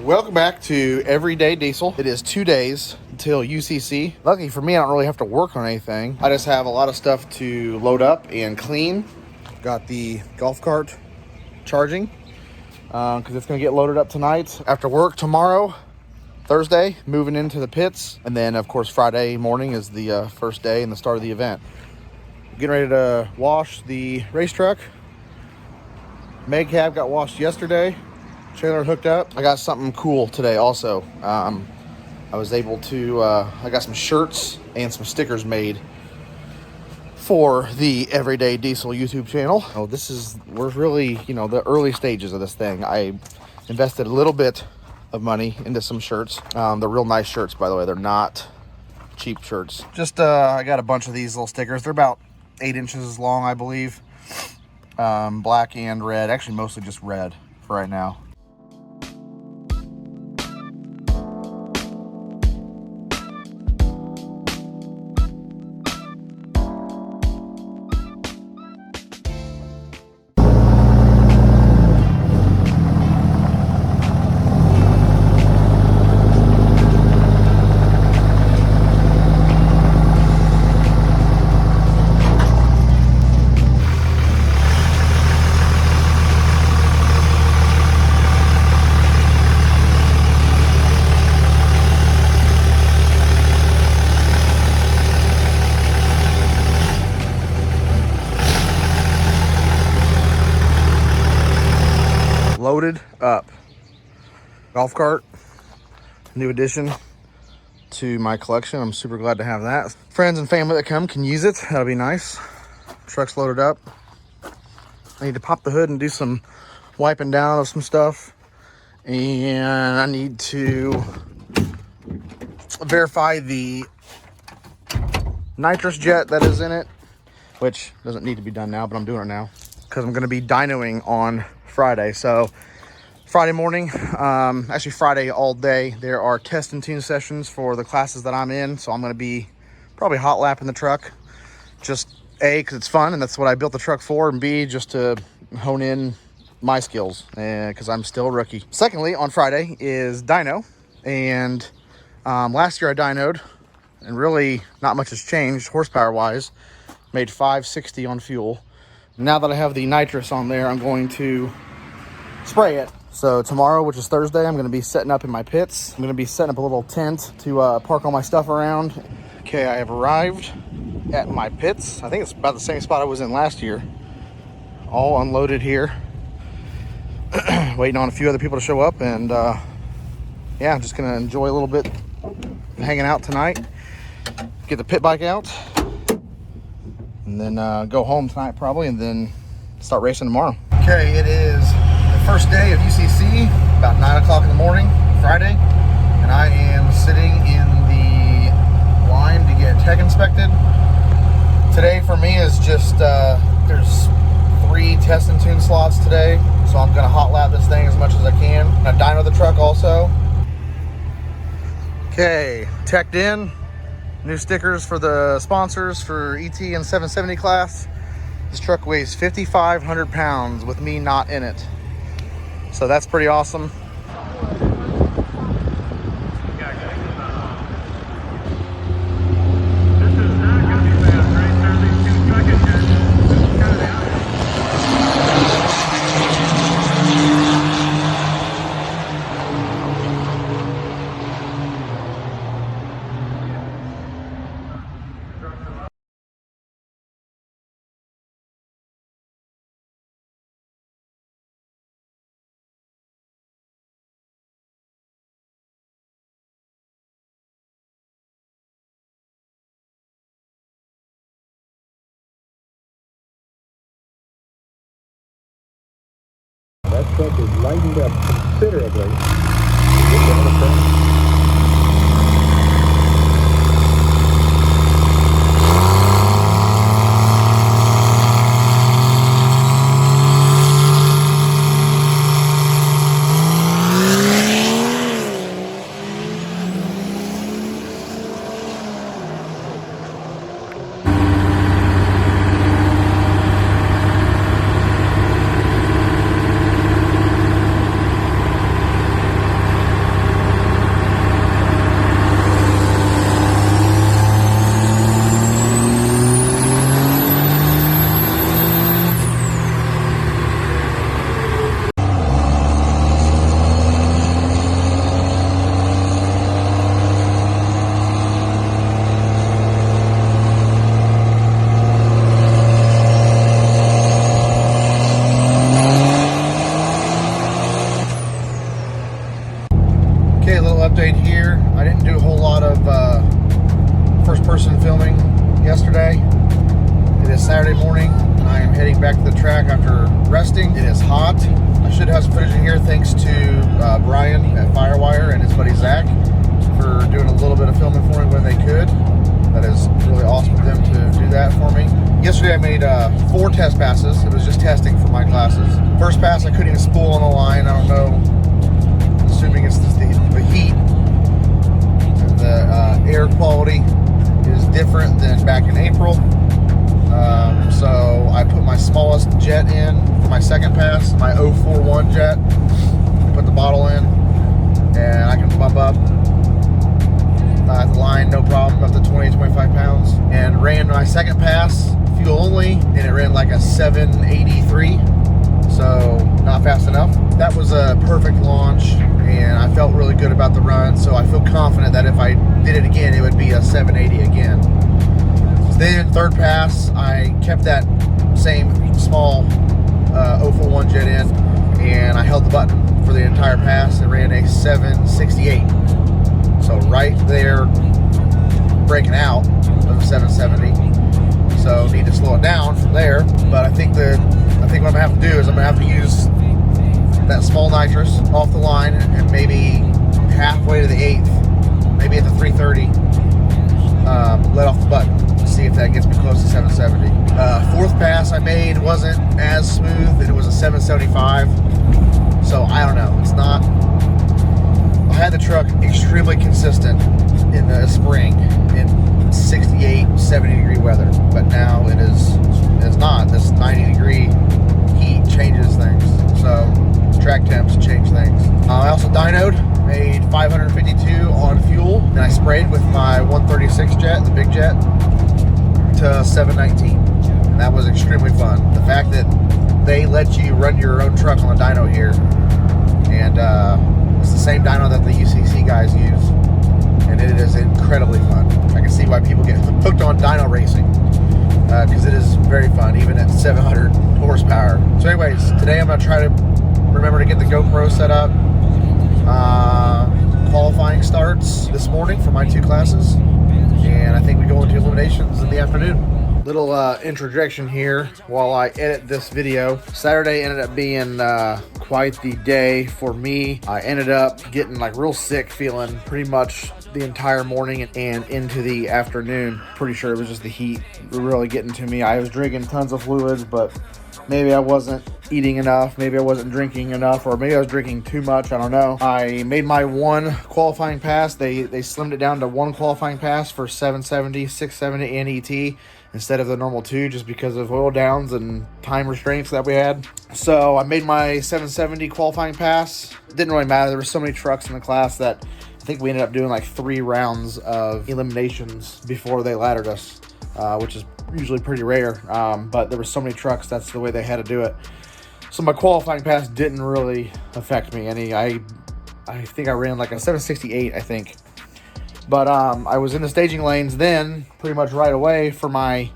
Welcome back to Everyday Diesel. It is 2 days until UCC. Lucky for me, I don't really have to work on anything. I just have a lot of stuff to load up and clean. Got the golf cart charging because it's going to get loaded up tonight. After work tomorrow, Thursday, moving into the pits. And then, of course, Friday morning is the first day and the start of the event. Getting ready to wash the race truck. Mag cab got washed yesterday. Trailer hooked up. I got something cool today also. I was able to, I got some shirts and some stickers made for the Everyday Diesel YouTube channel. Oh, we're really, the early stages of this thing. I invested a little bit of money into some shirts. They're real nice shirts, by the way. They're not cheap shirts. Just, I got a bunch of these little stickers. They're about 8 inches long, I believe. Black and red, actually mostly just red for right now. Loaded up. Golf cart, new addition to my collection. I'm super glad to have that. Friends and family that come can use it. That'll be nice. Truck's loaded up. I need to pop the hood and do some wiping down of some stuff. And I need to verify the nitrous jet that is in it, which doesn't need to be done now, but I'm doing it now because I'm going to be dynoing on Friday. So Friday morning, actually Friday all day, there are test and tune sessions for the classes that I'm in. So I'm going to be probably hot lapping the truck, just A, because it's fun and that's what I built the truck for, and B, just to hone in my skills because I'm still a rookie. Secondly, on Friday is dyno, and last year I dynoed, and really not much has changed horsepower wise. Made 560 on fuel. Now that I have the nitrous on there, I'm going to spray it. So tomorrow, which is Thursday, I'm going to be setting up in my pits. I'm going to be setting up a little tent to park all my stuff around. Okay, I have arrived at my pits. I think it's about the same spot I was in last year. All unloaded here. Waiting on a few other people to show up, and yeah, I'm just going to enjoy a little bit hanging out tonight. Get the pit bike out. And then go home tonight probably, and then start racing tomorrow. Okay, it is the first day of UCC, about 9 o'clock in the morning, Friday. And I am sitting in the line to get tech inspected. Today for me is just, there's 3 test and tune slots today. So I'm gonna hot lap this thing as much as I can. I dyno the truck also. Okay, teched in. New stickers for the sponsors for ET and 770 class. This truck weighs 5,500 pounds with me not in it. So that's pretty awesome. That truck is lightened up considerably. track after resting. It is hot. I should have some footage in here thanks to Brian at FireWire and his buddy Zach for doing a little bit of filming for me when they could. That is really awesome of them to do that for me. Yesterday I made 4 test passes. It was just testing for my classes. First pass I couldn't even spool on the line. I don't know, assuming it's just the heat. And the air quality is different than back in April. So I put my smallest jet in for my second pass, my 041 jet. Put the bottle in and I can bump up the line, no problem, up to 20-25 pounds. And ran my second pass, fuel only, and it ran like a 783, so not fast enough. That was a perfect launch, and I felt really good about the run, so I feel confident that if I did it again, it would be a 780 again. Then third pass, I kept that same small 041 jet in, and I held the button for the entire pass. It ran a 768. So right there, breaking out of 770. So need to slow it down from there. But I think what I'm gonna have to do is I'm gonna have to use that small nitrous off the line and maybe halfway to the 8th, maybe at the 330, let off the button to see if that gets me close to 770. Fourth pass I made wasn't as smooth, and it was a 775. So I don't know. It's not. I had the truck extremely consistent in the spring in 68, 70 degree weather, but now it is not. This 90 degree heat changes things, so track temps change things. I also dynoed, made 552 on fuel, and I sprayed with my 136 jet, the big jet, to 719, and that was extremely fun. The fact that they let you run your own truck on a dyno here, and it's the same dyno that the UCC guys use, and it is incredibly fun. I can see why people get hooked on dyno racing, because it is very fun, even at 700 horsepower. So anyways, today I'm going to try to remember to get the GoPro set up. Qualifying starts this morning for my 2 classes, and I think we go into eliminations in the afternoon. Little introduction here while I edit this video. Saturday ended up being quite the day for me. I ended up getting like real sick, feeling pretty much the entire morning and into the afternoon. Pretty sure it was just the heat really getting to me. I was drinking tons of fluids, but maybe I wasn't eating enough, maybe I wasn't drinking enough, or maybe I was drinking too much, I don't know. I made my 1 qualifying pass. They slimmed it down to 1 qualifying pass for 770, 670, and ET instead of the normal 2, just because of oil downs and time restraints that we had. So I made my 770 qualifying pass. It didn't really matter. There were so many trucks in the class that I think we ended up doing like 3 rounds of eliminations before they laddered us, which is usually pretty rare, but there were so many trucks, that's the way they had to do it. So my qualifying pass didn't really affect me any. I think I ran like a 768, I think. But I was in the staging lanes then pretty much right away for my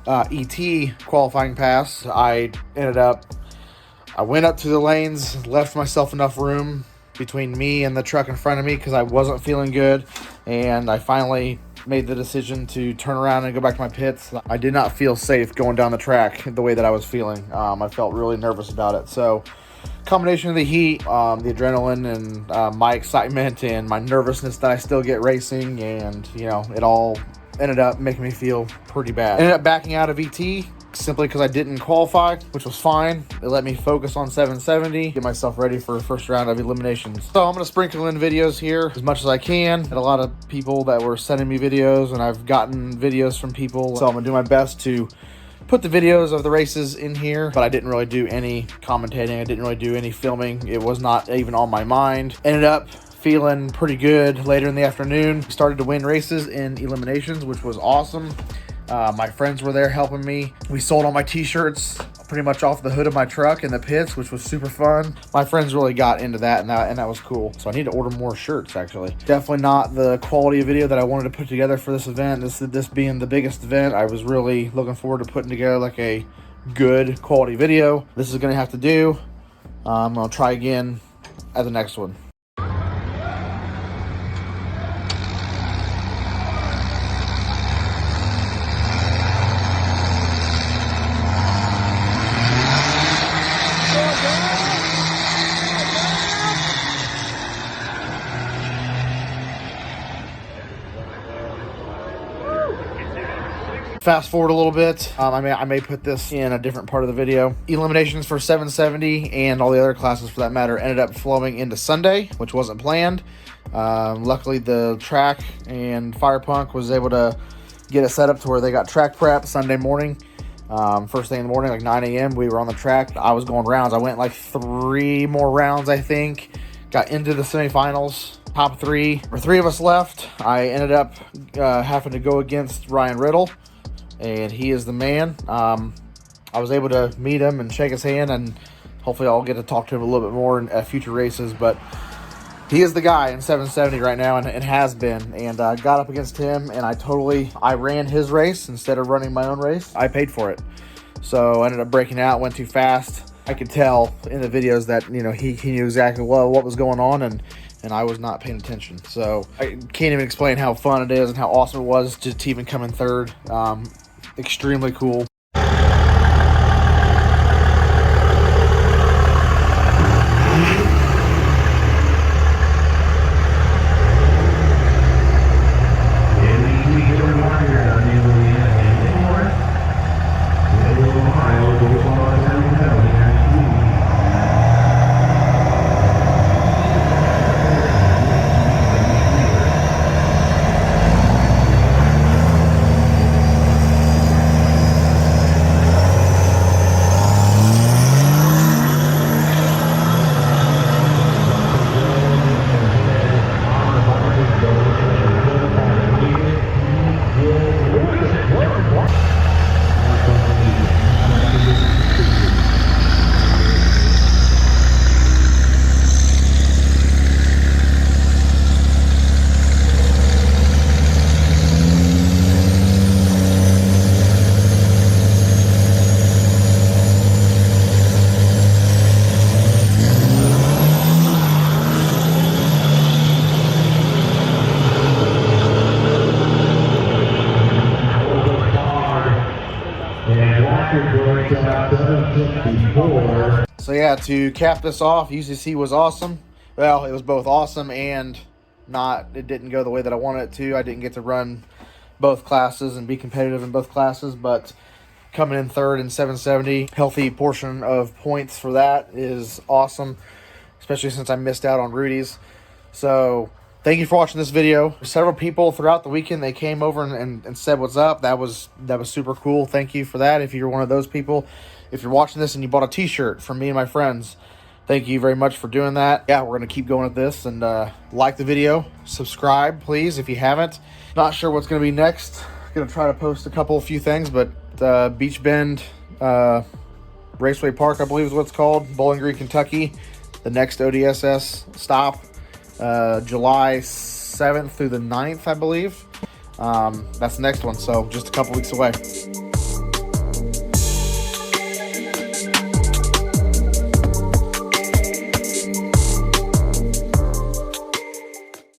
ET qualifying pass. I went up to the lanes, left myself enough room between me and the truck in front of me because I wasn't feeling good, and I finally made the decision to turn around and go back to my pits. I did not feel safe going down the track the way that I was feeling. I felt really nervous about it. So combination of the heat, the adrenaline, and my excitement and my nervousness that I still get racing, and it all ended up making me feel pretty bad. Ended up backing out of ET simply because I didn't qualify, which was fine. It let me focus on 770, get myself ready for the first round of eliminations. So I'm going to sprinkle in videos here as much as I can. Had a lot of people that were sending me videos, and I've gotten videos from people, so I'm going to do my best to put the videos of the races in here, but I didn't really do any commentating. I didn't really do any filming. It was not even on my mind. Ended up feeling pretty good later in the afternoon. Started to win races in eliminations, which was awesome. My friends were there helping me. We sold all my t-shirts pretty much off the hood of my truck in the pits, which was super fun. My friends really got into that, and that was cool. So I need to order more shirts, actually. Definitely not the quality of video that I wanted to put together for this event. This being the biggest event, I was really looking forward to putting together like a good quality video. This is going to have to do. I'm going to try again at the next one. Fast forward a little bit. I may put this in a different part of the video. Eliminations for 770 and all the other classes for that matter ended up flowing into Sunday, which wasn't planned. Luckily, the track and Fire Punk was able to get it set up to where they got track prep Sunday morning. First thing in the morning, like 9 a.m., we were on the track. I was going rounds. I went like 3 more rounds, I think. Got into the semifinals, top 3. There were 3 of us left. I ended up having to go against Ryan Riddle, and he is the man. I was able to meet him and shake his hand, and hopefully I'll get to talk to him a little bit more in future races. But he is the guy in 770 right now, and has been. And I got up against him, and I ran his race instead of running my own race. I paid for it. So I ended up breaking out, went too fast. I could tell in the videos that, you know, he knew exactly what was going on, and I was not paying attention. So I can't even explain how fun it is and how awesome it was to even come in third. Extremely cool. So yeah, to cap this off, UCC was awesome. Well, it was both awesome and not. It didn't go the way that I wanted it to. I didn't get to run both classes and be competitive in both classes, but coming in third in 770, healthy portion of points for that is awesome, especially since I missed out on Rudy's. So thank you for watching this video. Several people throughout the weekend, they came over and said what's up. That was super cool. Thank you for that. If you're one of those people, if you're watching this and you bought a t-shirt from me and my friends, thank you very much for doing that. Yeah, we're going to keep going with this, and like the video, subscribe, please, if you haven't. Not sure what's going to be next. Going to try to post a few things, but Beach Bend Raceway Park, I believe is what it's called, Bowling Green, Kentucky. The next ODSS stop, July 7th through the 9th, I believe. That's the next one, so just a couple weeks away.